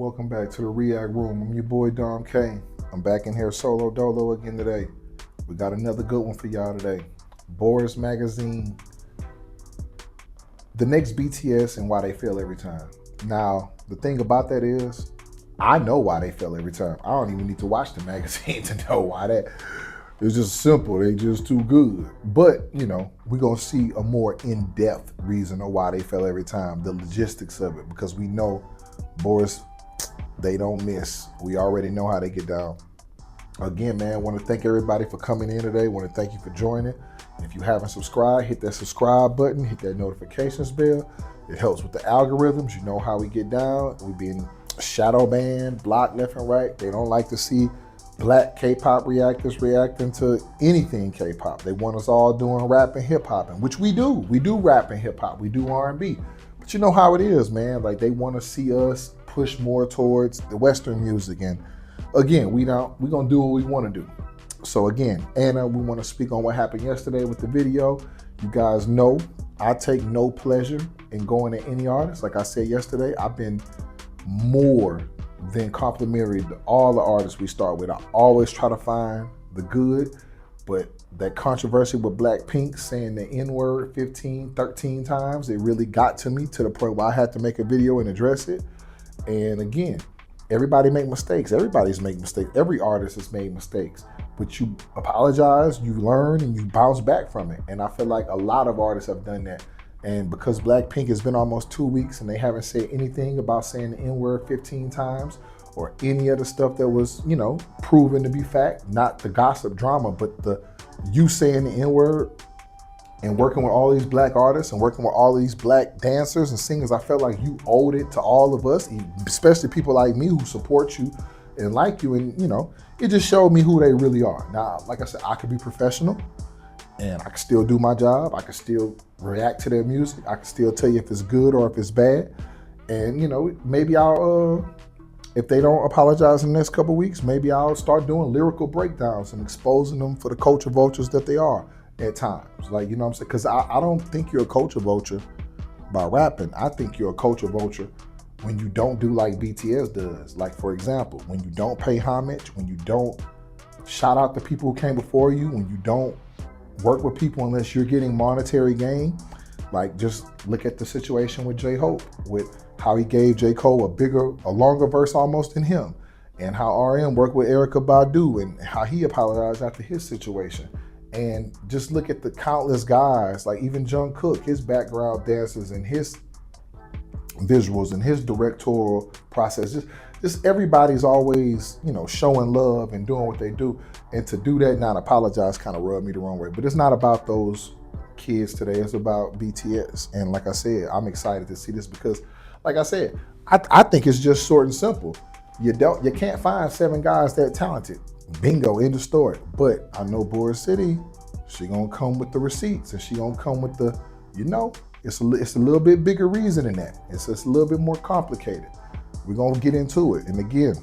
Welcome back to the React Room. I'm your boy Dom K. I'm back in here solo dolo again today. We got another good one for y'all today. BTS Magazine, the next BTS and why they fail every time. Now, the thing about that is, I know why they fail every time. I don't even need to watch the magazine to know why that. It's just simple. They just too good. But, you know, we're going to see a more in-depth reason of why they fail every time, the logistics of it, because we know Boris, they don't miss. We already know how they get down. Again, man, I want to thank everybody for coming in today. I want to thank you for joining. If you haven't subscribed, hit that subscribe button, hit that notifications bell. It helps with the algorithms. You know how we get down. We've been shadow banned, blocked left and right. They don't like to see black K-pop reactors reacting to anything K-pop. They want us all doing rap and hip hop, which we do. We do rap and hip hop. We do R&B. But you know how it is, man. Like, they want to see us push more towards the Western music. And again, we're gonna do what we want to do. So again, Anna, we want to speak on what happened yesterday with the video. You guys know I take no pleasure in going to any artist. Like I said yesterday, I've been more than complimentary to all the artists we start with. I always try to find the good, but that controversy with Blackpink saying the N-word 15, 13 times, it really got to me to the point where I had to make a video and address it. And again, everybody make mistakes. Everybody's making mistakes. Every artist has made mistakes, but you apologize, you learn, and you bounce back from it. And I feel like a lot of artists have done that. And because Blackpink has been almost 2 weeks and they haven't said anything about saying the N-word 15 times or any other stuff that was, you know, proven to be fact, not the gossip drama, but the you saying the N-word and working with all these black artists and working with all these black dancers and singers, I felt like you owed it to all of us, especially people like me who support you and like you. And, you know, it just showed me who they really are. Now, like I said, I could be professional and I can still do my job. I can still react to their music. I can still tell you if it's good or if it's bad. And, you know, maybe I'll, if they don't apologize in the next couple of weeks, maybe I'll start doing lyrical breakdowns and exposing them for the culture vultures that they are at times. Like, you know what I'm saying? Because I don't think you're a culture vulture by rapping. I think you're a culture vulture when you don't do like BTS does. Like, for example, when you don't pay homage, when you don't shout out the people who came before you, when you don't work with people unless you're getting monetary gain. Like, just look at the situation with J-Hope, with how he gave J. Cole a longer verse almost than him, and how RM worked with Erykah Badu and how he apologized after his situation. And just look at the countless guys, like even Jungkook, his background dancers and his visuals and his directorial process. Just everybody's always, you know, showing love and doing what they do. And to do that, not apologize, kind of rubbed me the wrong way. But it's not about those kids today. It's about BTS. And like I said, I'm excited to see this because, like I said, I think it's just short and simple. You can't find 7 guys that talented. Bingo, end of story. But I know Bora City, she gonna come with the receipts and she gonna come with the, you know, it's a little bit bigger reason than that. It's just a little bit more complicated. We're gonna get into it. And again,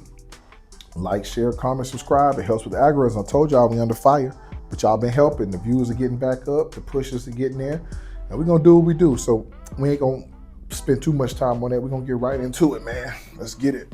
like, share, comment, subscribe. It helps with the algorithm. I told y'all we under fire, but y'all been helping. The views are getting back up, the pushes are getting there, and we're gonna do what we do. So we ain't gonna spend too much time on that. We're gonna get right into it, man. Let's get it.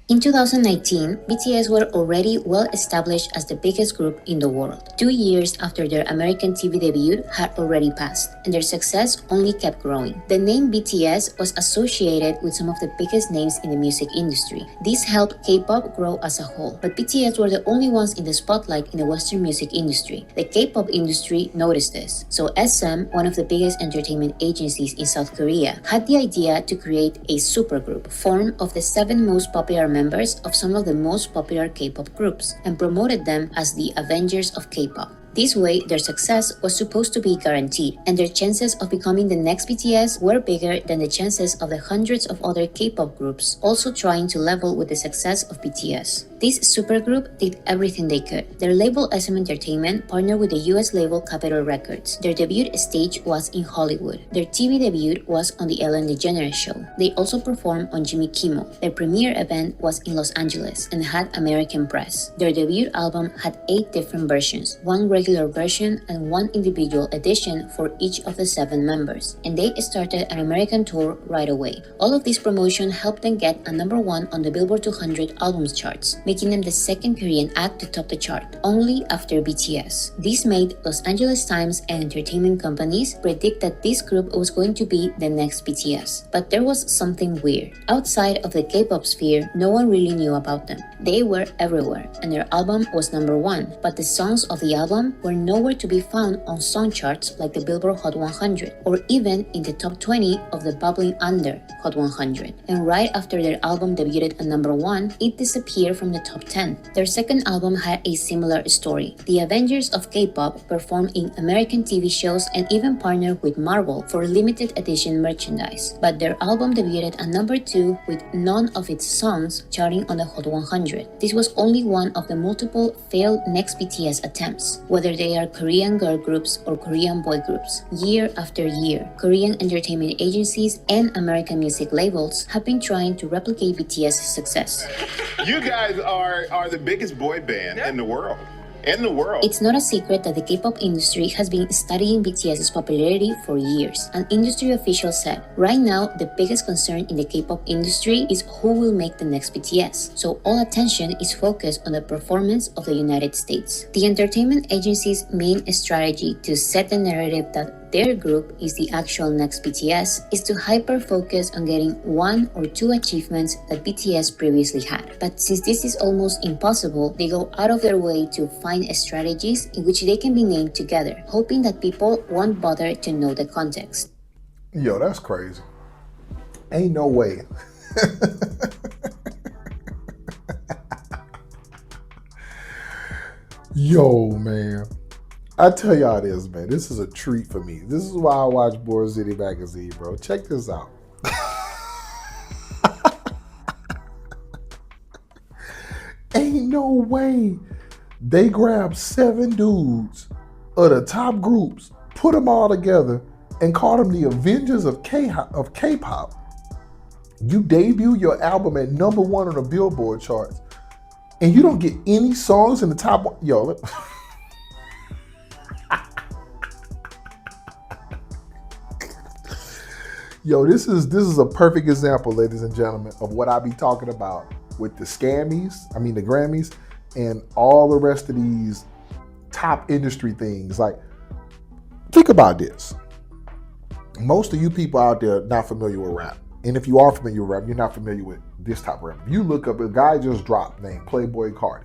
In 2019, BTS were already well established as the biggest group in the world. 2 years after their American TV debut had already passed, and their success only kept growing. The name BTS was associated with some of the biggest names in the music industry. This helped K-pop grow as a whole, but BTS were the only ones in the spotlight in the Western music industry. The K-pop industry noticed this, so SM, one of the biggest entertainment agencies in South Korea, had the idea to create a supergroup formed of the 7 most popular members of some of the most popular K-pop groups and promoted them as the Avengers of K-pop. This way, their success was supposed to be guaranteed, and their chances of becoming the next BTS were bigger than the chances of the hundreds of other K-pop groups also trying to level with the success of BTS. This supergroup did everything they could. Their label SM Entertainment partnered with the US label Capitol Records. Their debut stage was in Hollywood. Their TV debut was on The Ellen DeGeneres Show. They also performed on Jimmy Kimmel. Their premiere event was in Los Angeles and had American press. Their debut album had 8 different versions, 1 regular version and one individual edition for each of the 7 members, and they started an American tour right away. All of this promotion helped them get a number 1 on the Billboard 200 albums charts, making them the second Korean act to top the chart, only after BTS. This made Los Angeles Times and entertainment companies predict that this group was going to be the next BTS. But there was something weird. Outside of the K-pop sphere, no one really knew about them. They were everywhere, and their album was number 1, but the songs of the album were nowhere to be found on song charts like the Billboard Hot 100, or even in the top 20 of the bubbling under Hot 100. And right after their album debuted at number 1, it disappeared from the top 10. Their second album had a similar story. The Avengers of K-pop performed in American TV shows and even partnered with Marvel for limited edition merchandise. But their album debuted at number 2 with none of its songs charting on the Hot 100. This was only one of the multiple failed next BTS attempts. Whether they are Korean girl groups or Korean boy groups, year after year, Korean entertainment agencies and American music labels have been trying to replicate BTS's success. You guys are the biggest boy band in the world. It's not a secret that the K-pop industry has been studying BTS's popularity for years. An industry official said, right now, the biggest concern in the K-pop industry is who will make the next BTS. So all attention is focused on the performance of the United States. The entertainment agency's main strategy to set the narrative that their group is the actual next BTS is to hyper-focus on getting 1 or 2 achievements that BTS previously had. But since this is almost impossible, they go out of their way to find strategies in which they can be named together, hoping that people won't bother to know the context. Yo, that's crazy. Ain't no way. Yo, man. I tell y'all this, man. This is a treat for me. This is why I watch BoraCity Magazine, bro. Check this out. Ain't no way they grabbed 7 dudes of the top groups, put them all together, and called them the Avengers of K-pop. You debut your album at number 1 on the Billboard charts, and you don't get any songs in the top 1. Yo, Yo, this is a perfect example, ladies and gentlemen, of what I be talking about with the Grammys, and all the rest of these top industry things. Like, think about this. Most of you people out there not familiar with rap. And if you are familiar with rap, you're not familiar with this type of rap. If you look up, a guy just dropped named Playboi Carti.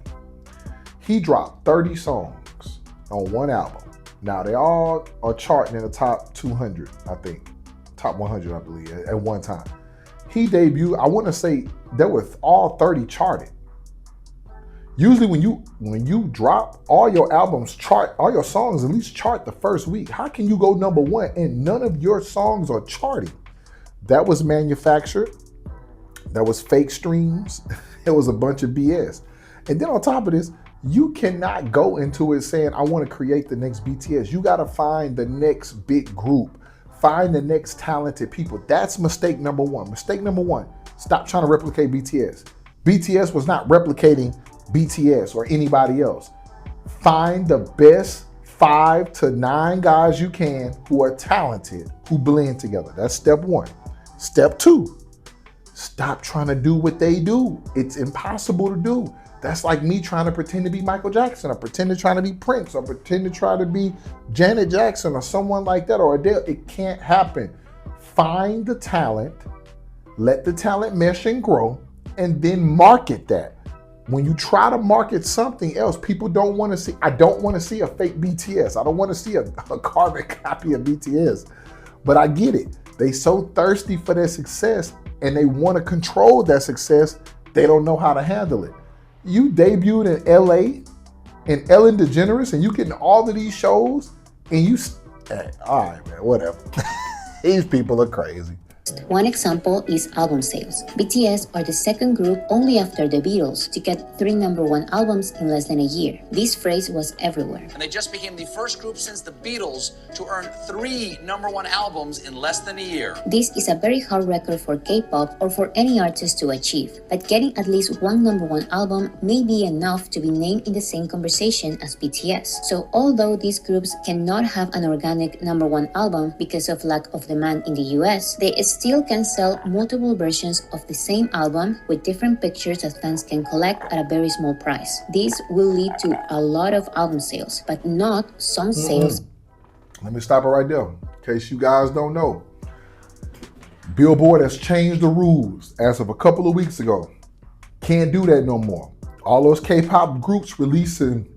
He dropped 30 songs on one album. Now, they all are charting in the top 200, I think. Top 100, I believe, at one time. He debuted, I want to say, there were all 30 charted. Usually when you drop, all your albums chart, all your songs at least chart the first week. How can you go number 1 and none of your songs are charting? That was manufactured. That was fake streams. It was a bunch of BS. And then on top of this, you cannot go into it saying, I want to create the next BTS. You got to find the next big group. Find the next talented people. That's mistake number 1. Mistake number 1, stop trying to replicate BTS. BTS was not replicating BTS or anybody else. Find the best 5 to 9 guys you can who are talented, who blend together. That's step 1. Step 2, stop trying to do what they do. It's impossible to do. That's like me trying to pretend to be Michael Jackson, or pretend to try to be Prince, or pretend to try to be Janet Jackson or someone like that, or Adele. It can't happen. Find the talent, let the talent mesh and grow, and then market that. When you try to market something else, people don't want to see. I don't want to see a fake BTS. I don't want to see a carbon copy of BTS. But I get it. They so thirsty for their success, and they want to control that success. They don't know how to handle it. You debuted in LA and Ellen DeGeneres, and you getting all of these shows, and you, all right, man, whatever. These people are crazy. One example is album sales. BTS are the second group only after the Beatles to get 3 #1 albums in less than a year. This phrase was everywhere. And they just became the first group since the Beatles to earn 3 #1 albums in less than a year. This is a very hard record for K-pop or for any artist to achieve, but getting at least one #1 album may be enough to be named in the same conversation as BTS. So although these groups cannot have an organic #1 album because of lack of demand in the US, they still can sell multiple versions of the same album with different pictures that fans can collect at a very small price. This will lead to a lot of album sales, but not song sales. Let me stop it right there, in case you guys don't know. Billboard has changed the rules as of a couple of weeks ago. Can't do that no more. All those K-pop groups releasing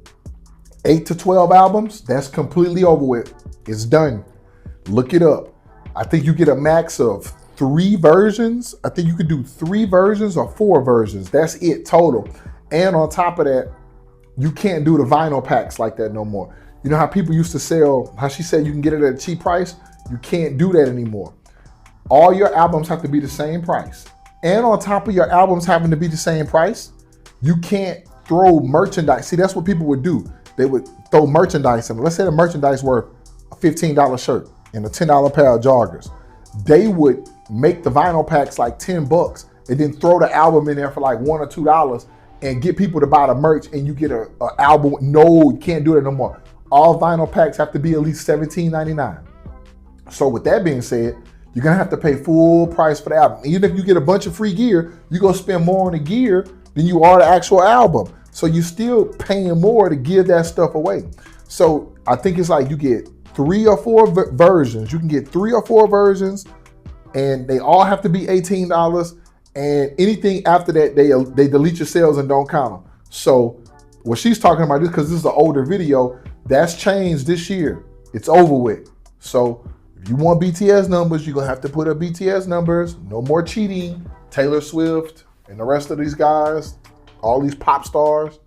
8 to 12 albums, that's completely over with. It's done. Look it up. I think you get a max of 3 versions. I think you could do 3 versions or 4 versions. That's it total. And on top of that, you can't do the vinyl packs like that no more. You know how people used to sell, how she said you can get it at a cheap price? You can't do that anymore. All your albums have to be the same price. And on top of your albums having to be the same price, you can't throw merchandise. See, that's what people would do. They would throw merchandise in. Let's say the merchandise worth a $15 shirt and a $10 pair of joggers. They would make the vinyl packs like $10 and then throw the album in there for like $1 or $2 and get people to buy the merch, and you get a album. No, you can't do that no more. All vinyl packs have to be at least $17.99. So with that being said, you're gonna have to pay full price for the album. Even if you get a bunch of free gear, you're gonna spend more on the gear than you are the actual album. So you're still paying more to give that stuff away. So I think it's like you get 3 or 4 versions. You can get 3 or 4 versions, and they all have to be $18. And anything after that, they delete your sales and don't count them. So what she's talking about is, because this is an older video, that's changed this year. It's over with. So if you want BTS numbers, you're gonna have to put up BTS numbers. No more cheating. Taylor Swift and the rest of these guys, all these pop stars.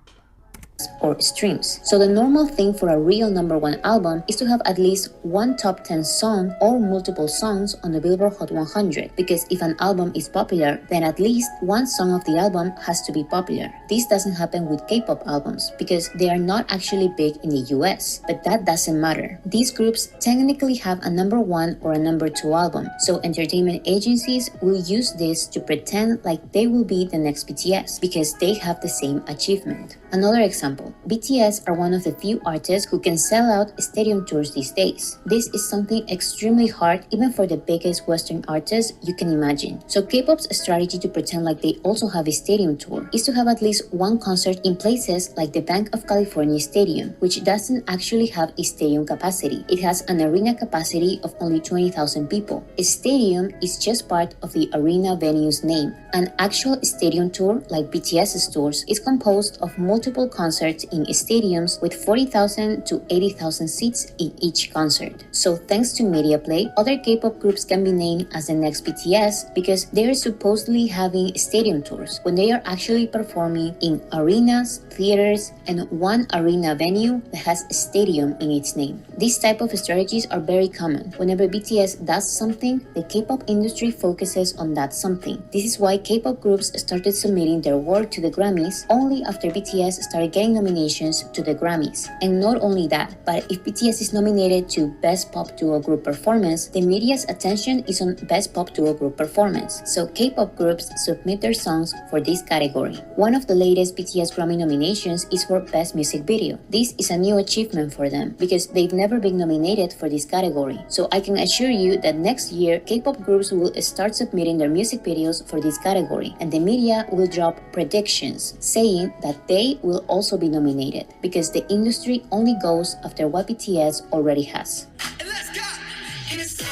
Or streams. So the normal thing for a real #1 album is to have at least one top 10 song or multiple songs on the Billboard Hot 100, because if an album is popular, then at least one song of the album has to be popular. This doesn't happen with K-pop albums because they are not actually big in the US, but that doesn't matter. These groups technically have a #1 or a #2 album, so entertainment agencies will use this to pretend like they will be the next BTS because they have the same achievement. Another example, BTS are one of the few artists who can sell out stadium tours these days. This is something extremely hard even for the biggest Western artists you can imagine. So K-pop's strategy to pretend like they also have a stadium tour is to have at least one concert in places like the Bank of California Stadium, which doesn't actually have a stadium capacity. It has an arena capacity of only 20,000 people. A stadium is just part of the arena venue's name. An actual stadium tour, like BTS's tours, is composed of multiple concerts in stadiums with 40,000 to 80,000 seats in each concert. So thanks to media play, other K-pop groups can be named as the next BTS because they are supposedly having stadium tours when they are actually performing in arenas, theaters, and one arena venue that has a stadium in its name. These type of strategies are very common. Whenever BTS does something, the K-pop industry focuses on that something. This is why K-pop groups started submitting their work to the Grammys only after BTS started getting nominations to the Grammys. And not only that, but if BTS is nominated to Best Pop Duo Group Performance, the media's attention is on Best Pop Duo Group Performance. So K-pop groups submit their songs for this category. One of the latest BTS Grammy nominations is for Best Music Video. This is a new achievement for them because they've never been nominated for this category. So I can assure you that next year, K-pop groups will start submitting their music videos for this category, and the media will drop predictions saying that they will also be nominated because the industry only goes after what BTS already has. And let's go. And it's in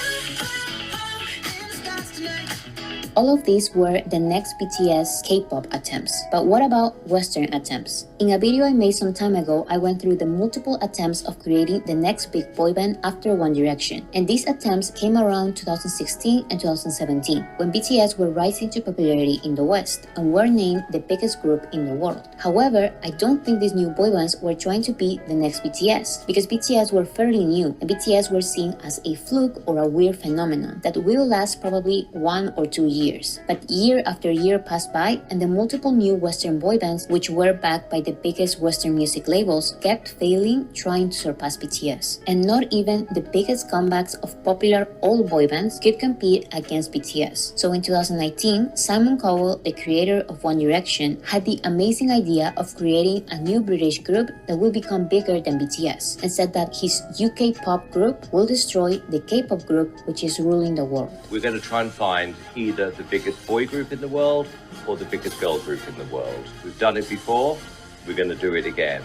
the stars tonight. All of these were the next BTS K-pop attempts. But what about Western attempts? In a video I made some time ago, I went through the multiple attempts of creating the next big boy band after One Direction. And these attempts came around 2016 and 2017, when BTS were rising to popularity in the West and were named the biggest group in the world. However, I don't think these new boy bands were trying to be the next BTS, because BTS were fairly new and BTS were seen as a fluke or a weird phenomenon that will last probably 1 or 2 years. But year after year passed by and the multiple new Western boy bands, which were backed by the biggest Western music labels, kept failing trying to surpass BTS. And not even the biggest comebacks of popular old boy bands could compete against BTS. So in 2019, Simon Cowell, the creator of One Direction, had the amazing idea of creating a new British group that will become bigger than BTS, and said that his UK pop group will destroy the K-pop group which is ruling the world. We're going to try and find either the biggest boy group in the world or the biggest girl group in the world. We've done it before, we're going to do it again.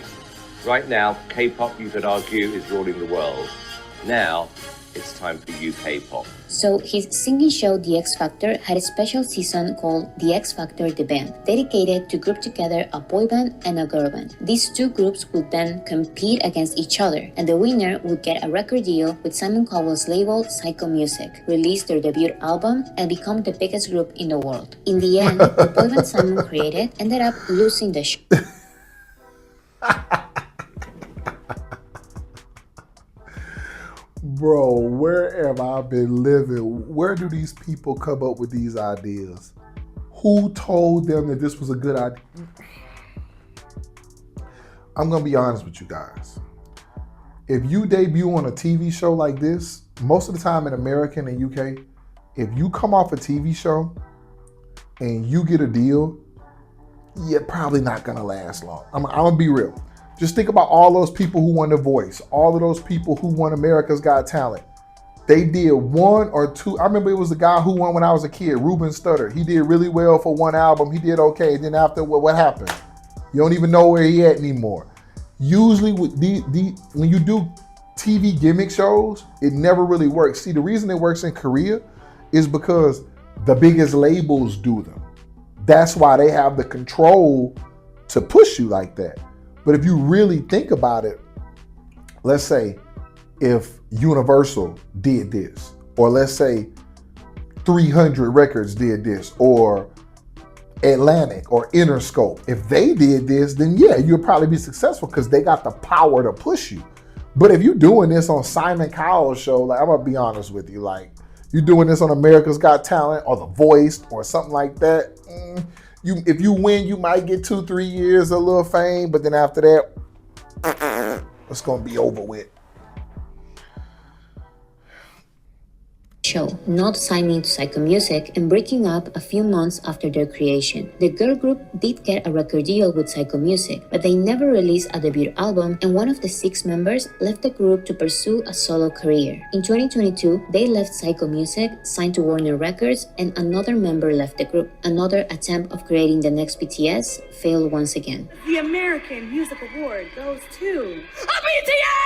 Right now, K-pop, you could argue, is ruling the world. Now, it's time for UK pop. So his singing show The X Factor had a special season called The X Factor The Band, dedicated to group together a boy band and a girl band. These two groups would then compete against each other, and the winner would get a record deal with Simon Cowell's label Psycho Music, release their debut album, and become the biggest group in the world. In the end, the boy band Simon created ended up losing the show. Bro, where have I been living? Where do these people come up with these ideas? Who told them that this was a good idea? I'm gonna be honest with you guys. If you debut on a TV show like this, most of the time in America and UK, if you come off a TV show and you get a deal, you're probably not gonna last long. I'm gonna be real. Just think about all those people who won The Voice, all of those people who won America's Got Talent. They did 1 or 2. I remember it was the guy who won when I was a kid, Ruben Studdard. He did really well for one album. He did okay. Then after, what happened? You don't even know where he at anymore. Usually with when you do TV gimmick shows, it never really works. See, the reason it works in Korea is because the biggest labels do them. That's why they have the control to push you like that. But if you really think about it, let's say if Universal did this, or let's say 300 Records did this, or Atlantic or Interscope, if they did this, then yeah, you'll probably be successful because they got the power to push you. But if you're doing this on Simon Cowell's show, like, I'm gonna be honest with you, like, you're doing this on America's Got Talent or The Voice or something like that, if you win, you might get 2-3 years of a little fame, but then after that, it's gonna be over with. Show, not signing to Psycho Music and breaking up a few months after their creation. The girl group did get a record deal with Psycho Music, but they never released a debut album, and one of the 6 members left the group to pursue a solo career. In 2022, they left Psycho Music, signed to Warner Records, and another member left the group. Another attempt of creating the next BTS failed once again. The American Music Award goes to BTS!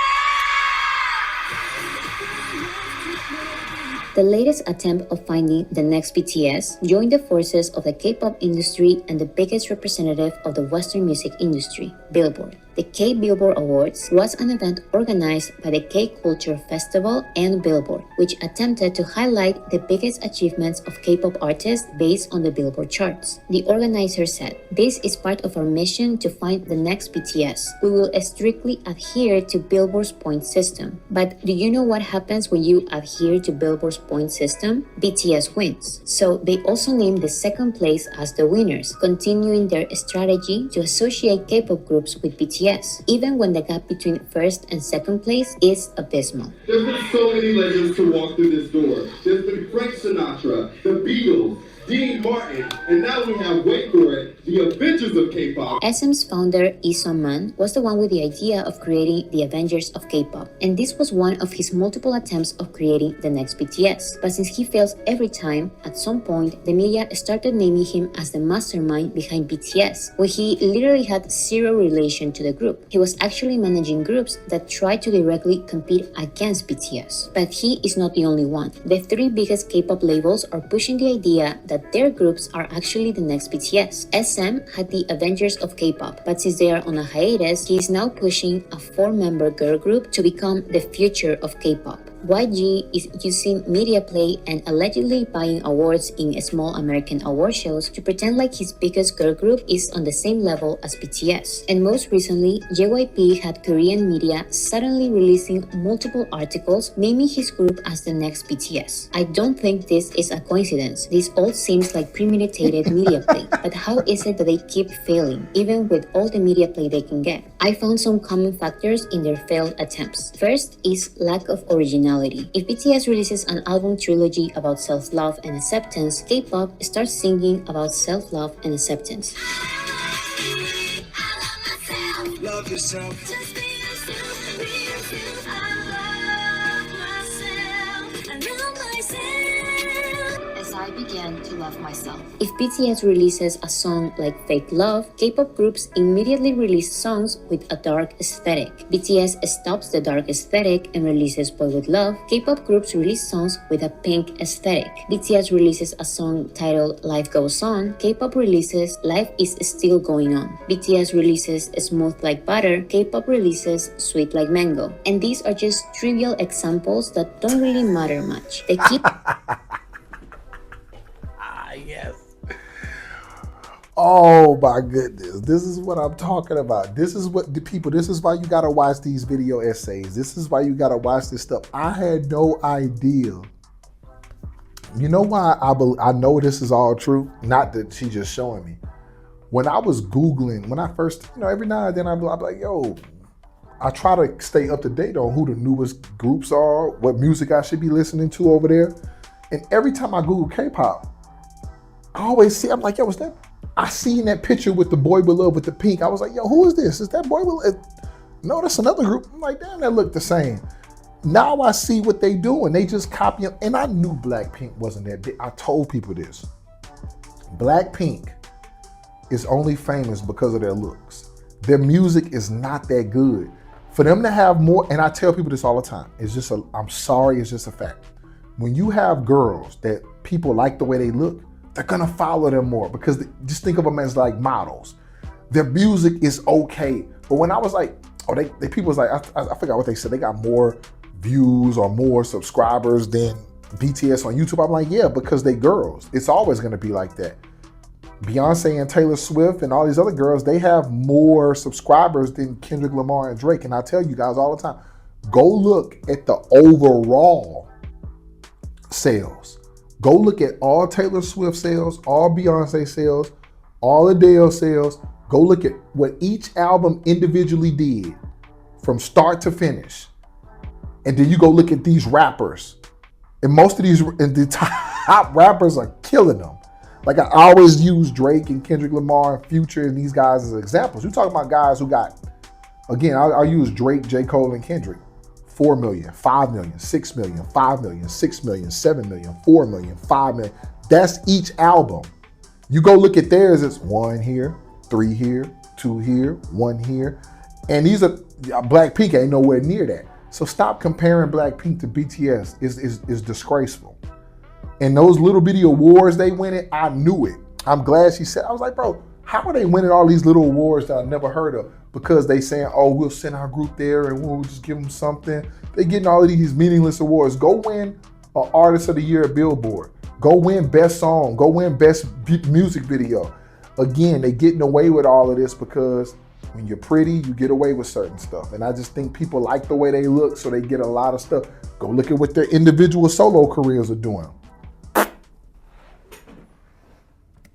The latest attempt of finding the next BTS joined the forces of the K-pop industry and the biggest representative of the Western music industry, Billboard. The K-Billboard Awards was an event organized by the K-Culture Festival and Billboard, which attempted to highlight the biggest achievements of K-pop artists based on the Billboard charts. The organizer said, "This is part of our mission to find the next BTS. We will strictly adhere to Billboard's point system." But do you know what happens when you adhere to Billboard's point system? BTS wins. So they also named the second place as the winners, continuing their strategy to associate K-pop groups with BTS, even when the gap between first and second place is abysmal. There's been so many legends to walk through this door. There's been Frank Sinatra, the Beatles, Dean Martin, and now we have, wait for it, the Avengers of K-pop. SM's founder, Lee Man, was the one with the idea of creating the Avengers of K-pop, and this was one of his multiple attempts of creating the next BTS. But since he fails every time, at some point, the media started naming him as the mastermind behind BTS, when he literally had zero relation to the group. He was actually managing groups that tried to directly compete against BTS. But he is not the only one. The three biggest K-pop labels are pushing the idea that their groups are actually the next BTS. SM had the Avengers of K-pop, but since they are on a hiatus, he is now pushing a 4-member girl group to become the future of K-pop. YG is using media play and allegedly buying awards in small American award shows to pretend like his biggest girl group is on the same level as BTS. And most recently, JYP had Korean media suddenly releasing multiple articles naming his group as the next BTS. I don't think this is a coincidence. This all seems like premeditated media play. But how is it that they keep failing, even with all the media play they can get? I found some common factors in their failed attempts. First is lack of originality. If BTS releases an album trilogy about self-love and acceptance, K-pop starts singing about self-love and acceptance. Love yourself. Just be yourself, be yourself. I love myself. I love myself. As I began to love myself. If BTS releases a song like Fake Love, K-pop groups immediately release songs with a dark aesthetic. BTS stops the dark aesthetic and releases Boy With Love. K-pop groups release songs with a pink aesthetic. BTS releases a song titled Life Goes On. K-pop releases Life Is Still Going On. BTS releases Smooth Like Butter. K-pop releases Sweet Like Mango. And these are just trivial examples that don't really matter much. They keep Yes. Oh my goodness. This is what I'm talking about. This is what the people, this is why you gotta watch these video essays. This is why you gotta watch this stuff. I had no idea. You know why I know this is all true? Not that she's just showing me. When I was Googling, when I first, every now and then I'm like, yo, I try to stay up to date on who the newest groups are, what music I should be listening to over there. And every time I Google K-pop, I always see, I'm like, yo, what's that? I seen that picture with the Boy With Love with the pink. I was like, yo, who is this? Is that Boy With Love? No, that's another group. I'm like, damn, that look the same. Now I see what they do and they just copy them. And I knew Blackpink wasn't that big. I told people this. Blackpink is only famous because of their looks. Their music is not that good. For them to have more, and I tell people this all the time, it's just I'm sorry, it's just a fact. When you have girls that people like the way they look, they're gonna follow them more because just think of them as like models. Their music is okay. But when I was like, they people was like, I forgot what they said. They got more views or more subscribers than BTS on YouTube. I'm like, yeah, because they girls. It's always gonna be like that. Beyonce and Taylor Swift and all these other girls, they have more subscribers than Kendrick Lamar and Drake. And I tell you guys all the time, go look at the overall sales. Go look at all Taylor Swift sales, all Beyonce sales, all Adele sales. Go look at what each album individually did from start to finish. And then you go look at these rappers. And most of these, and the top rappers are killing them. Like I always use Drake and Kendrick Lamar and Future and these guys as examples. You're talking about guys who got, again, I'll use Drake, J. Cole, and Kendrick. 4 million, 5 million, 6 million, 5 million, 6 million, 7 million, 4 million, 5 million. That's each album. You go look at theirs, it's 1 here, 3 here, 2 here, 1 here. And these are, Blackpink ain't nowhere near that. So stop comparing Blackpink to BTS. Is disgraceful. And those little bitty awards they winning, I knew it. I'm glad she said, I was like, bro, how are they winning all these little awards that I never heard of? Because they saying, oh, we'll send our group there and we'll just give them something. They getting all of these meaningless awards. Go win an Artist of the Year at Billboard. Go win Best Song. Go win Best Music Video. Again, they getting away with all of this because when you're pretty, you get away with certain stuff. And I just think people like the way they look, so they get a lot of stuff. Go look at what their individual solo careers are doing.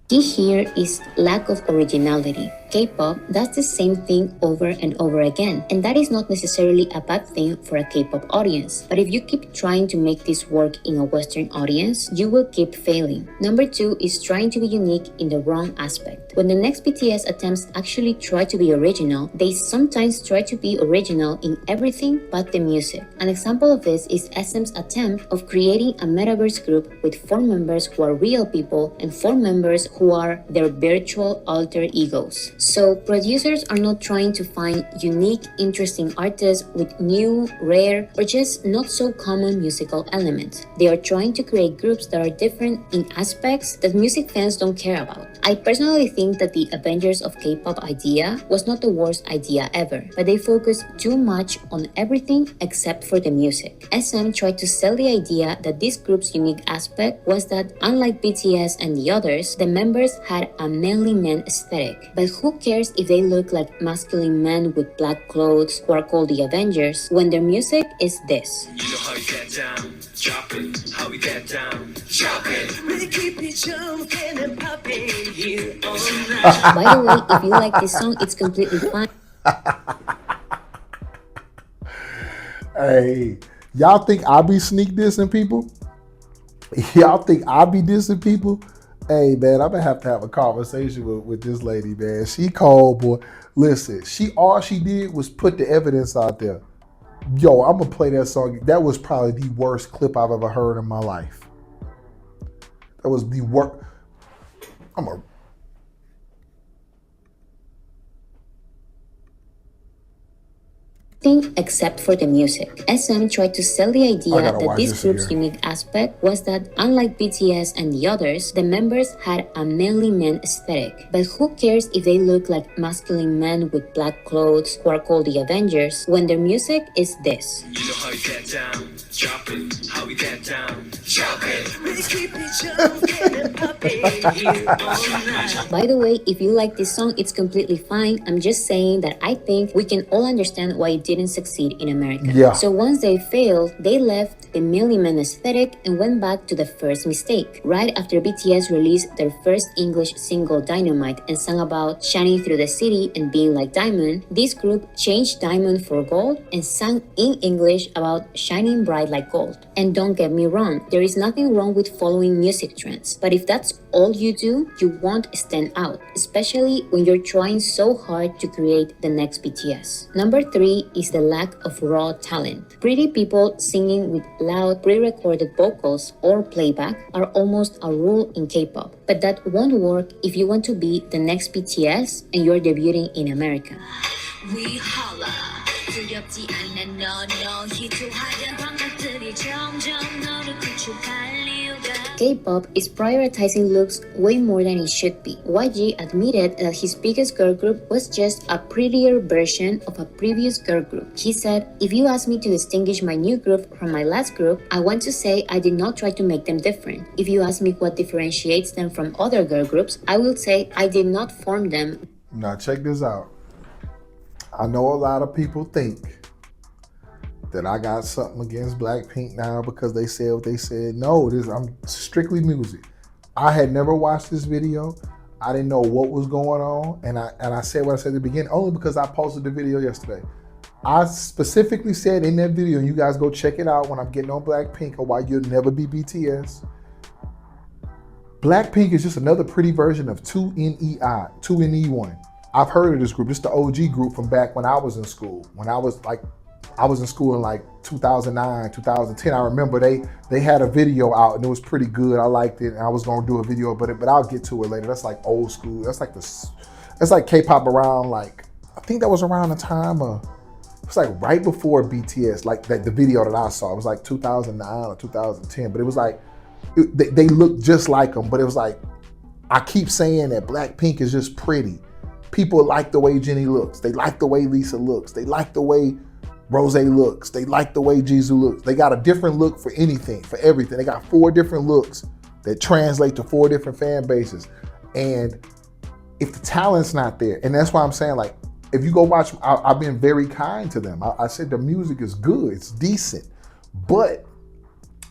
Key here is lack of originality. K-pop does the same thing over and over again, and that is not necessarily a bad thing for a K-pop audience. But if you keep trying to make this work in a Western audience, you will keep failing. Number 2 is trying to be unique in the wrong aspect. When the next BTS attempts actually try to be original, they sometimes try to be original in everything but the music. An example of this is SM's attempt of creating a metaverse group with 4 members who are real people and 4 members who are their virtual alter egos. So producers are not trying to find unique, interesting artists with new, rare, or just not so common musical elements. They are trying to create groups that are different in aspects that music fans don't care about. I personally think that the Avengers of K-pop idea was not the worst idea ever, but they focused too much on everything except for the music. SM tried to sell the idea that this group's unique aspect was that, unlike BTS and the others, the members had a manly man aesthetic. But who cares if they look like masculine men with black clothes who are called the Avengers when their music is this? You know how you get down, drop it, how we get down, drop it. Really keep it jumping and popping here all night. By the way, if you like this song, it's completely fine. Hey, y'all think I be sneak dissing people? Y'all think I be dissing people? Hey man, I'm gonna have to have a conversation with this lady, man. She cold, boy. Listen, all she did was put the evidence out there. Yo, I'm gonna play that song. That was probably the worst clip I've ever heard in my life. That was the worst. Except for the music. SM tried to sell the idea that this group's unique aspect was that, unlike BTS and the others, the members had a manly man aesthetic. But who cares if they look like masculine men with black clothes who are called the Avengers when their music is this? You know how you get down, drop it, how we get down, drop it. Really keep it jumping and popping here all night. By the way, if you like this song, it's completely fine. I'm just saying that I think we can all understand why it didn't succeed in America. Yeah. So once they failed, they left the manly man aesthetic and went back to the first mistake. Right after BTS released their first English single Dynamite and sang about shining through the city and being like Diamond, this group changed Diamond for Gold and sang in English about shining bright like gold. And don't get me wrong, there is nothing wrong with following music trends, but if that's all you do, you won't stand out, especially when you're trying so hard to create the next BTS. Number 3 is the lack of raw talent. Pretty people singing with loud pre-recorded vocals or playback are almost a rule in K-pop, but that won't work if you want to be the next BTS and you're debuting in America. We holla. 두렵지 않는 너 희투하던 감각들이 점점 너를 구축할 이유가. K-pop is prioritizing looks way more than it should be. YG admitted that his biggest girl group was just a prettier version of a previous girl group. He said, "If you ask me to distinguish my new group from my last group, I want to say I did not try to make them different. If you ask me what differentiates them from other girl groups, I will say I did not form them." Now check this out. I know a lot of people think that I got something against Blackpink now because they said what they said. No, I'm strictly music. I had never watched this video. I didn't know what was going on, and I said what I said at the beginning only because I posted the video yesterday. I specifically said in that video, and you guys go check it out when I'm getting on Blackpink or why you'll never be BTS. Blackpink is just another pretty version of 2NE1. I've heard of this group. It's the OG group from back when I was in school. When I was in school in like 2009, 2010. I remember they had a video out and it was pretty good. I liked it and I was gonna do a video, but I'll get to it later. That's like old school. That's like K-pop around like, I think that was around the time of, it was like right before BTS, like the video that I saw. It was like 2009 or 2010, but it was like, they looked just like them, but it was like, I keep saying that Blackpink is just pretty. People like the way Jennie looks. They like the way Lisa looks. They like the way Rose looks. They like the way Jisoo looks. They got a different look for anything, for everything. They got 4 different looks that translate to 4 different fan bases. And if the talent's not there, and that's why I'm saying, like, if you go watch, I've been very kind to them. I said the music is good, it's decent, but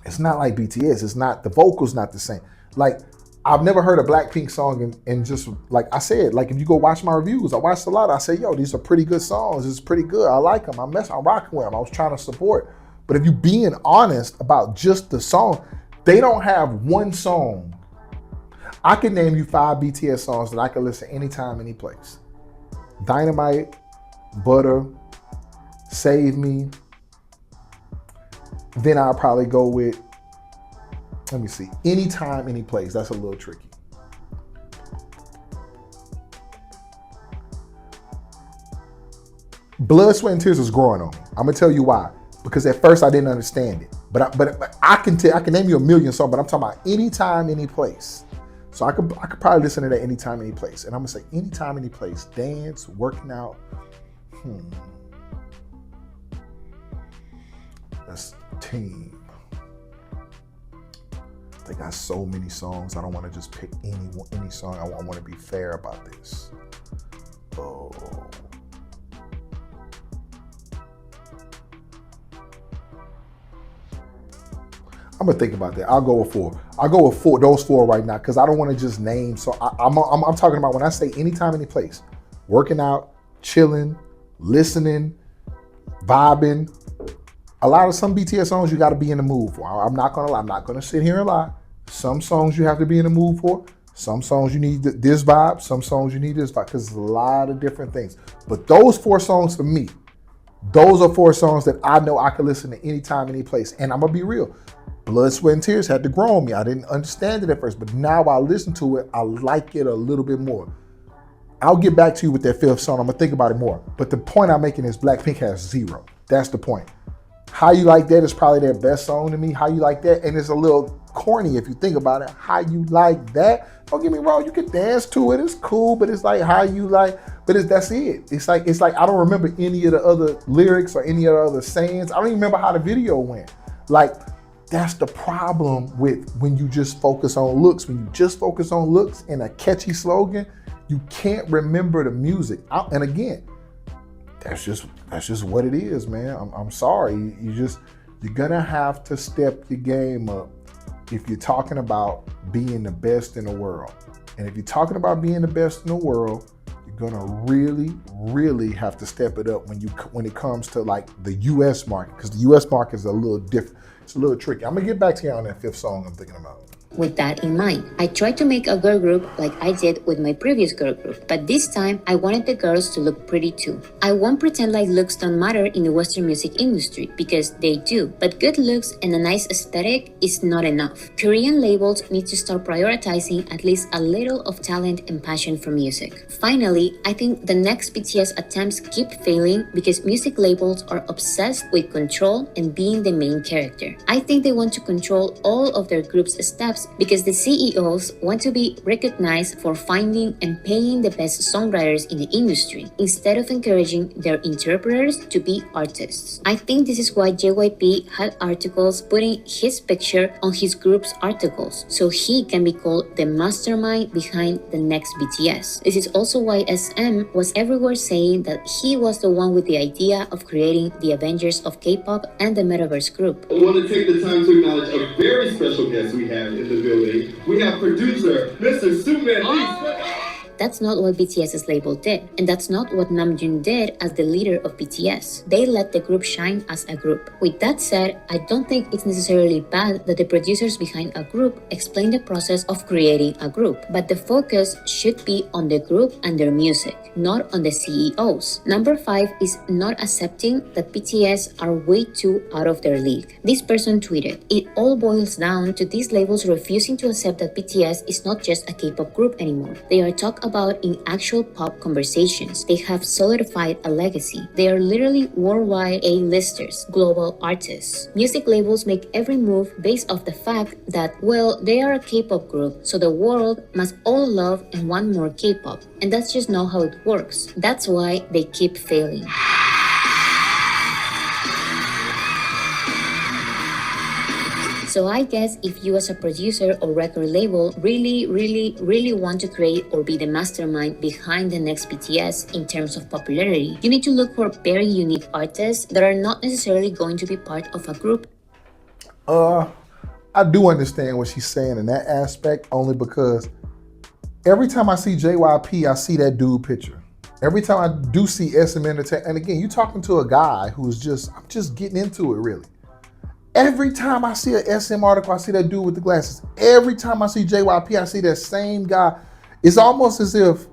it's not like BTS. It's not, the vocals not the same. Like, I've never heard a Blackpink song and just like I said, like if you go watch my reviews, I watched a lot. I say, yo, these are pretty good songs. It's pretty good. I like them. I'm rocking with them. I was trying to support. But if you being honest about just the song, they don't have one song. I can name you 5 BTS songs that I can listen anytime, any place. Dynamite, Butter, Save Me. Then I'll probably go with, let me see, Anytime, Any Place. That's a little tricky. Blood, Sweat, and Tears is growing on me. I'm gonna tell you why. Because at first I didn't understand it. But I can name you a million songs, but I'm talking about Anytime, Any Place. So I could probably listen to that Anytime, Any Place. And I'm gonna say Anytime, Any Place, dance, working out. That's Team. They got so many songs. I don't want to just pick any song. I want to be fair about this. Oh. I'm gonna think about that. I'll go with 4. I'll go with 4. Those 4 right now, because I don't want to just name. So I'm talking about when I say Anytime, Any Place, working out, chilling, listening, vibing. A lot of some BTS songs you got to be in the mood for. I'm not gonna lie. I'm not gonna sit here and lie. Some songs you have to be in the mood for. Some songs you need this vibe. Some songs you need this vibe, because there's a lot of different things. But those 4 songs for me, those are 4 songs that I know I can listen to anytime, any place. And I'm gonna be real. Blood, Sweat, and Tears had to grow on me. I didn't understand it at first, but now I listen to it, I like it a little bit more. I'll get back to you with that 5th song. I'm gonna think about it more. But the point I'm making is Blackpink has 0. That's the point. How You Like That is probably their best song to me. How You Like That, and it's a little corny if you think about it. How You Like That, don't get me wrong, you can dance to it, it's cool, but it's like how you like, but that's it. It's like I don't remember any of the other lyrics or any of the other sayings. I don't even remember how the video went. Like, that's the problem with when you just focus on looks. When you just focus on looks and a catchy slogan, you can't remember the music. And again, that's just what it is, man. I'm sorry. You're gonna have to step your game up if you're talking about being the best in the world. And if you're talking about being the best in the world, you're gonna really, really have to step it up when it comes to like the US market, because the US market is a little different. It's a little tricky. I'm gonna get back to you on that 5th song I'm thinking about. With that in mind, I tried to make a girl group like I did with my previous girl group, but this time I wanted the girls to look pretty too. I won't pretend like looks don't matter in the Western music industry, because they do, but good looks and a nice aesthetic is not enough. Korean labels need to start prioritizing at least a little of talent and passion for music. Finally, I think the next BTS attempts keep failing because music labels are obsessed with control and being the main character. I think they want to control all of their group's steps because the CEOs want to be recognized for finding and paying the best songwriters in the industry, instead of encouraging their interpreters to be artists. I think this is why JYP had articles putting his picture on his group's articles, so he can be called the mastermind behind the next BTS. This is also why SM was everywhere saying that he was the one with the idea of creating the Avengers of K-pop and the Metaverse group. I want to take the time to acknowledge a very special guest we have in the building. We have producer, Mr. SuperM. That's not what BTS's label did, and that's not what Namjoon did as the leader of BTS. They let the group shine as a group. With that said, I don't think it's necessarily bad that the producers behind a group explain the process of creating a group, but the focus should be on the group and their music, not on the CEOs. Number 5 is not accepting that BTS are way too out of their league. This person tweeted, "It all boils down to these labels refusing to accept that BTS is not just a K-pop group anymore. They are talked about in actual pop conversations. They have solidified a legacy. They are literally worldwide A-listers, global artists. Music labels make every move based off the fact that, well, they are a K-pop group, so the world must all love and want more K-pop. And that's just not how it works. That's why they keep failing." So I guess if you as a producer or record label really want to create or be the mastermind behind the next BTS in terms of popularity, you need to look for very unique artists that are not necessarily going to be part of a group. I do understand what she's saying in that aspect, only because every time I see JYP, I see that dude picture. Every time I do see SM Entertainment, and again, you're talking to a guy who's I'm just getting into it, really. Every time I see an SM article, I see that dude with the glasses. Every time I see JYP, I see that same guy. It's almost as if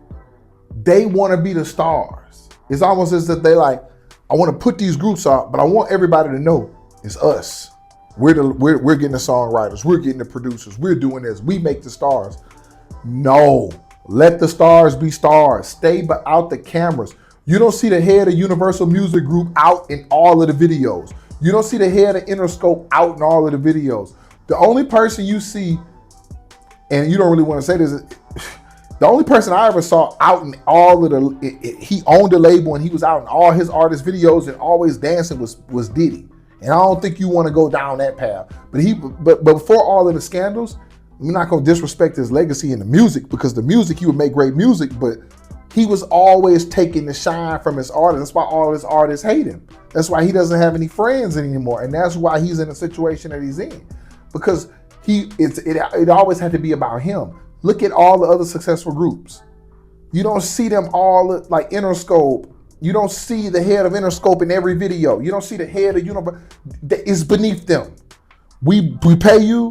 they want to be the stars. It's almost as if they like, I want to put these groups out, but I want everybody to know it's us. We're getting the songwriters. We're getting the producers. We're doing this. We make the stars. No, let the stars be stars. Stay out the cameras. You don't see the head of Universal Music Group out in all of the videos. You don't see the head of Interscope out in all of the videos. The only person you see, and you don't really want to say this, the only person I ever saw out in all of he owned a label and he was out in all his artist videos and always dancing was Diddy. And I don't think you want to go down that path. But before all of the scandals, I'm not going to disrespect his legacy in the music, because the music, he would make great music, but he was always taking the shine from his artists. That's why all of his artists hate him. That's why he doesn't have any friends anymore. And that's why he's in the situation that he's in. Because it always had to be about him. Look at all the other successful groups. You don't see them all like Interscope. You don't see the head of Interscope in every video. You don't see the head of Universal. It's beneath them. We pay you,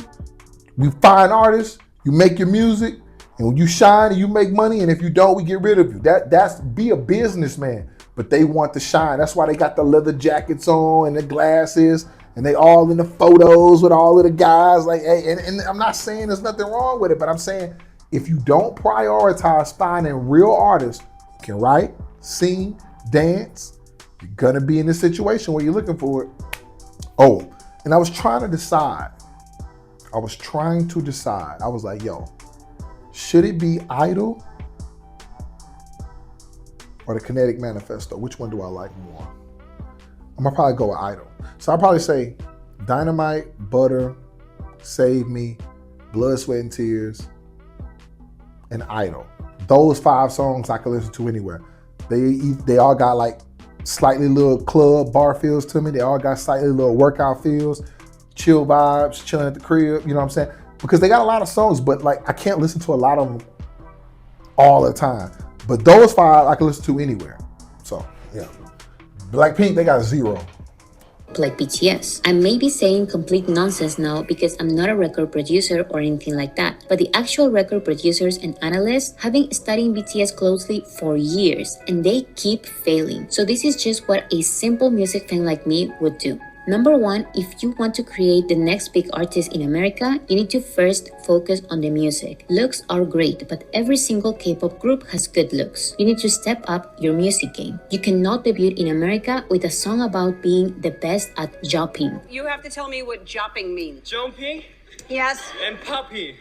we find artists, you make your music, and when you shine and you make money, and if you don't, we get rid of you. That's be a businessman. But they want to shine. That's why they got the leather jackets on and the glasses, and they all in the photos with all of the guys. Like, hey, and I'm not saying there's nothing wrong with it, but I'm saying if you don't prioritize finding real artists who can write, sing, dance, you're gonna be in this situation where you're looking for it. Oh, and I was trying to decide. I was like, yo, should it be Idol or the Kinetic Manifesto? Which one do I like more? I'm gonna probably go with Idol. So I'll probably say Dynamite, Butter, Save Me, Blood, Sweat, and Tears, and Idol. Those 5 songs I can listen to anywhere. They all got like slightly little club bar feels to me. They all got slightly little workout feels, chill vibes, chilling at the crib, you know what I'm saying? Because they got a lot of songs, but like I can't listen to a lot of them all the time. But those 5 I can listen to anywhere. So yeah. Blackpink, they got 0. Like BTS. I may be saying complete nonsense now because I'm not a record producer or anything like that, but the actual record producers and analysts have been studying BTS closely for years and they keep failing. So this is just what a simple music fan like me would do. Number 1, if you want to create the next big artist in America, you need to first focus on the music. Looks are great, but every single K-pop group has good looks. You need to step up your music game. You cannot debut in America with a song about being the best at jopping. You have to tell me what jopping means. Jumping Yes. and popping.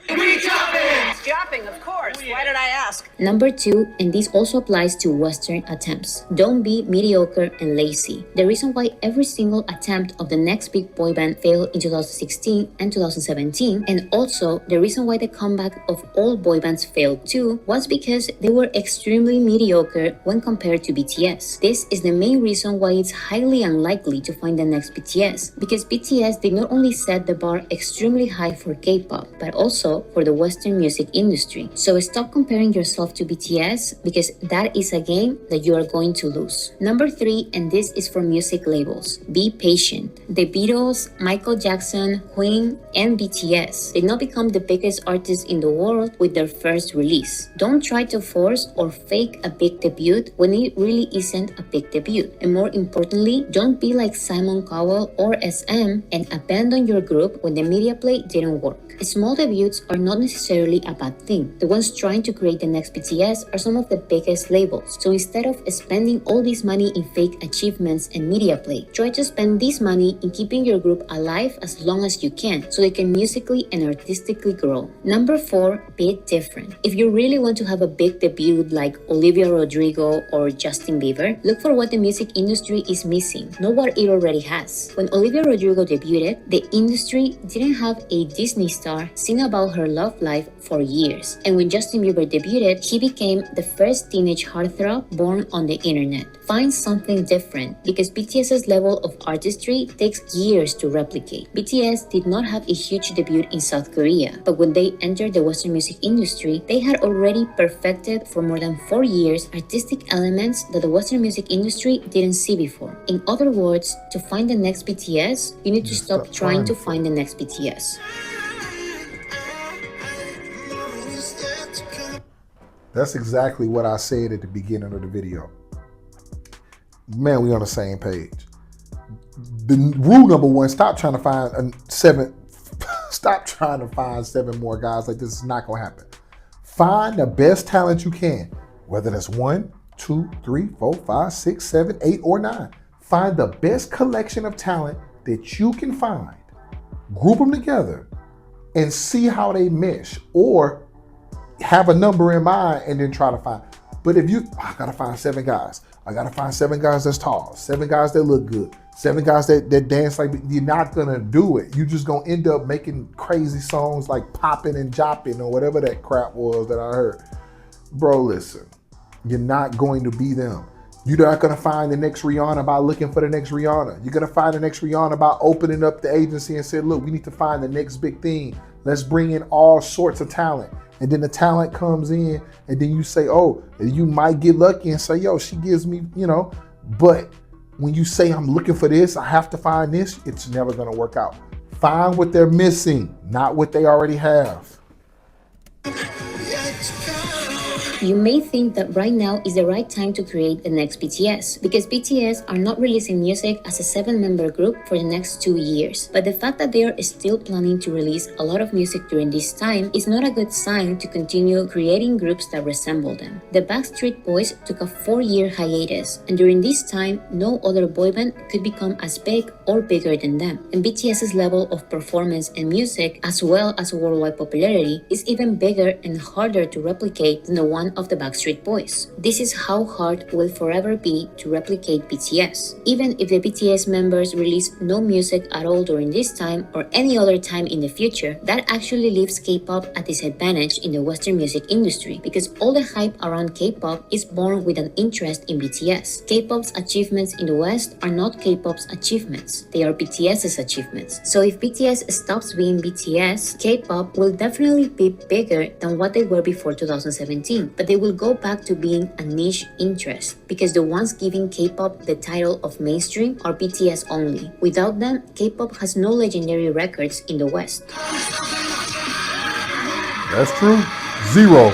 Jopping, of course. Why did I ask? Number 2, and this also applies to Western attempts, don't be mediocre and lazy. The reason why every single attempt of the next big boy band failed in 2016 and 2017, and also the reason why the comeback of all boy bands failed too, was because they were extremely mediocre when compared to BTS. This is the main reason why it's highly unlikely to find the next BTS, because BTS did not only set the bar extremely high for K-pop, but also for the Western music industry. So stop comparing yourself to BTS, because that is a game that you are going to lose. Number 3, and this is for music labels, be patient. The Beatles, Michael Jackson, Queen, and BTS did not become the biggest artists in the world with their first release. Don't try to force or fake a big debut when it really isn't a big debut. And more importantly, don't be like Simon Cowell or SM and abandon your group when the media play didn't work. Small debuts are not necessarily a bad thing. The ones trying to create the next BTS are some of the biggest labels. So instead of spending all this money in fake achievements and media play, try to spend this money in keeping your group alive as long as you can, so they can musically and artistically grow. Number 4, be different. If you really want to have a big debut like Olivia Rodrigo or Justin Bieber, look for what the music industry is missing, not what it already has. When Olivia Rodrigo debuted, the industry didn't have a Disney star, sing about her love life for years. And when Justin Bieber debuted, he became the first teenage heartthrob born on the internet. Find something different, because BTS's level of artistry takes years to replicate. BTS did not have a huge debut in South Korea, but when they entered the Western music industry, they had already perfected for more than 4 years artistic elements that the Western music industry didn't see before. In other words, to find the next BTS, you need to stop trying to find the next BTS. That's exactly what I said at the beginning of the video. Man, we on the same page. The rule number one, stop trying to find stop trying to find 7 more guys like this. Is not gonna happen. Find the best talent you can, whether that's 1, 2, 3, 4, 5, 6, 7, 8, or 9. Find the best collection of talent that you can find, group them together, and see how they mesh, or have a number in mind and then try to find. But if I gotta find 7 guys. I gotta find 7 guys that's tall, 7 guys that look good, 7 guys that dance like, you're not gonna do it. You're just gonna end up making crazy songs like Poppin' and Joppin' or whatever that crap was that I heard. Bro, listen, you're not going to be them. You're not gonna find the next Rihanna by looking for the next Rihanna. You're gonna find the next Rihanna by opening up the agency and saying, look, we need to find the next big thing. Let's bring in all sorts of talent. And then the talent comes in, and then you say, oh, you might get lucky and say, yo, she gives me, but when you say I'm looking for this, I have to find this, it's never gonna work out. Find what they're missing, not what they already have. You may think that right now is the right time to create the next BTS, because BTS are not releasing music as a 7-member group for the next 2 years. But the fact that they are still planning to release a lot of music during this time is not a good sign to continue creating groups that resemble them. The Backstreet Boys took a 4-year hiatus, and during this time, no other boy band could become as big or bigger than them. And BTS's level of performance and music, as well as worldwide popularity, is even bigger and harder to replicate than the one of the Backstreet Boys. This is how hard it will forever be to replicate BTS. Even if the BTS members release no music at all during this time or any other time in the future, that actually leaves K-pop at disadvantage in the Western music industry, because all the hype around K-pop is born with an interest in BTS. K-pop's achievements in the West are not K-pop's achievements, they are BTS's achievements. So if BTS stops being BTS, K-pop will definitely be bigger than what they were before 2017. But they will go back to being a niche interest, because the ones giving K-pop the title of mainstream are BTS only. Without them, K-pop has no legendary records in the West. That's true. 0.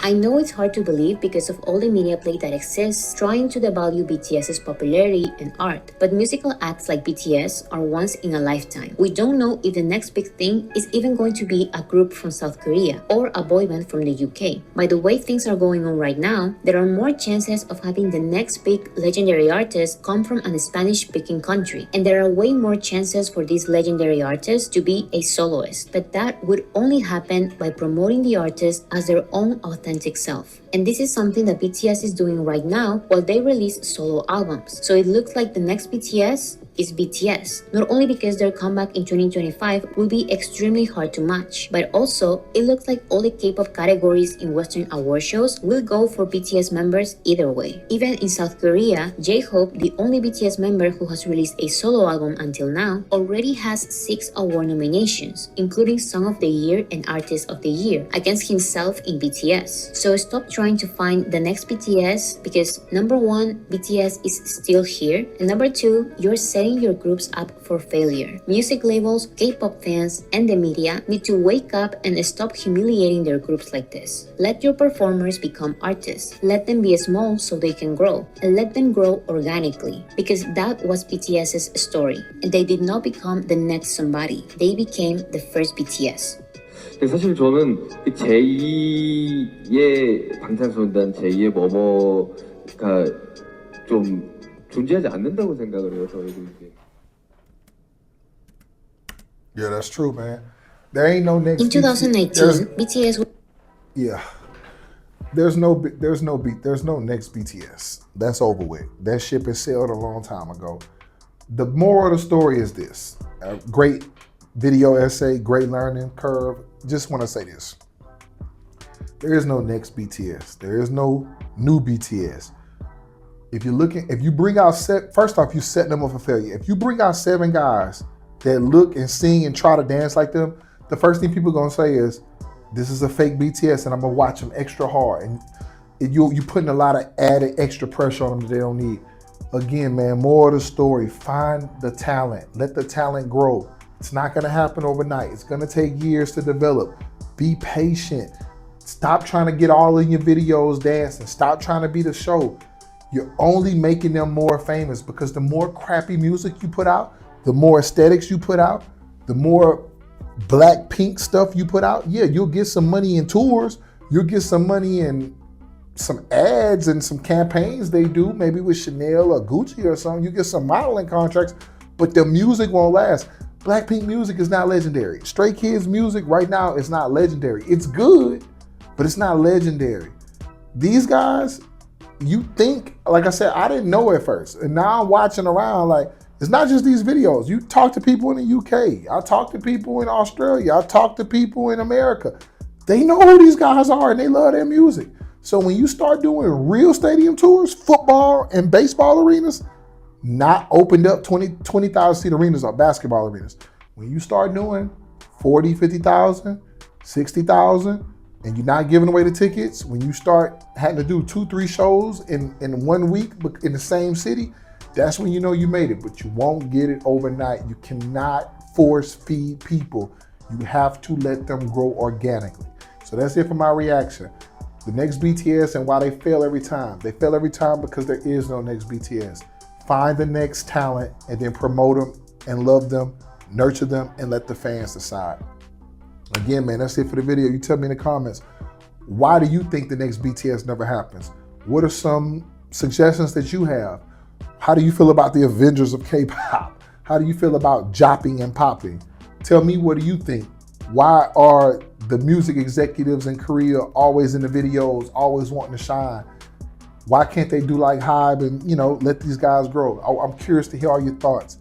I know it's hard to believe because of all the media play that exists trying to devalue BTS's popularity and art, but musical acts like BTS are once in a lifetime. We don't know if the next big thing is even going to be a group from South Korea or a boy band from the UK. By the way things are going on right now, there are more chances of having the next big legendary artist come from a Spanish-speaking country, and there are way more chances for these legendary artists to be a soloist, but that would only happen by promoting the artist as their own authentic self. And this is something that BTS is doing right now while they release solo albums. So it looks like the next BTS is BTS, not only because their comeback in 2025 will be extremely hard to match, but also it looks like all the K-pop categories in Western award shows will go for BTS members either way. Even in South Korea, J-Hope, the only BTS member who has released a solo album until now, already has 6 award nominations, including Song of the Year and Artist of the Year, against himself in BTS. So stop trying to find the next BTS, because number 1, BTS is still here, and number 2, you're setting your groups up for failure. Music labels, K-pop fans, and the media need to wake up and stop humiliating their groups like this. Let your performers become artists. Let them be small so they can grow, and let them grow organically, because that was BTS's story, and they did not become the next somebody. They became the first BTS. 사실 저는 제2의 방탄소년단, 제2의 뭐뭐가 좀 존재하지 않는다고 생각을 해요. 저희도 이제. Yeah, that's true, man. There ain't no next. In 2019, BTS. Yeah, there's no next BTS. That's over with. That ship has sailed a long time ago. The moral of the story is this. A great video essay, great learning curve. Just want to say this. There is no next BTS. There is no new BTS. If you bring out first off, you set them up for failure. If you bring out 7 guys that look and sing and try to dance like them, the first thing people are gonna say is, this is a fake BTS and I'm gonna watch them extra hard. And you're putting a lot of added extra pressure on them that they don't need. Again, man, more of the story, find the talent, let the talent grow. It's not gonna happen overnight. It's gonna take years to develop. Be patient. Stop trying to get all in your videos dancing. Stop trying to be the show. You're only making them more famous, because the more crappy music you put out, the more aesthetics you put out, the more Blackpink stuff you put out, yeah, you'll get some money in tours, you'll get some money in some ads and some campaigns they do, maybe with Chanel or Gucci or something, you get some modeling contracts, but the music won't last. Blackpink music is not legendary. Stray Kids music right now is not legendary. It's good, but it's not legendary. These guys, you think, like I said, I didn't know at first, and now I'm watching around, like, it's not just these videos. You talk to people in the UK, I talk to people in Australia, I talk to people in America. They know who these guys are and they love their music. So when you start doing real stadium tours, football and baseball arenas, not opened up 20,000 seat arenas or basketball arenas. When you start doing 40, 50,000, 60,000, and you're not giving away the tickets, when you start having to do 2-3 shows in 1 week in the same city, that's when you know you made it, but you won't get it overnight. You cannot force feed people. You have to let them grow organically. So that's it for my reaction. The next BTS and why they fail every time. They fail every time because there is no next BTS. Find the next talent and then promote them and love them, nurture them, and let the fans decide. Again, man, that's it for the video. You tell me in the comments, why do you think the next BTS never happens? What are some suggestions that you have? How do you feel about the Avengers of K-pop? How do you feel about jopping and popping? Tell me, what do you think? Why are the music executives in Korea always in the videos, always wanting to shine? Why can't they do like Hybe and, let these guys grow? I'm curious to hear all your thoughts.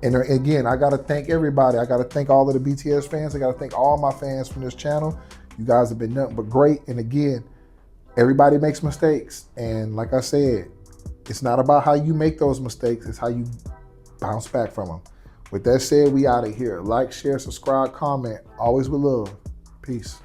And again, I gotta thank everybody. I gotta thank all of the BTS fans. I gotta thank all my fans from this channel. You guys have been nothing but great. And again, everybody makes mistakes. And like I said, it's not about how you make those mistakes, it's how you bounce back from them. With that said, we out of here. Like, share, subscribe, comment. Always with love. Peace.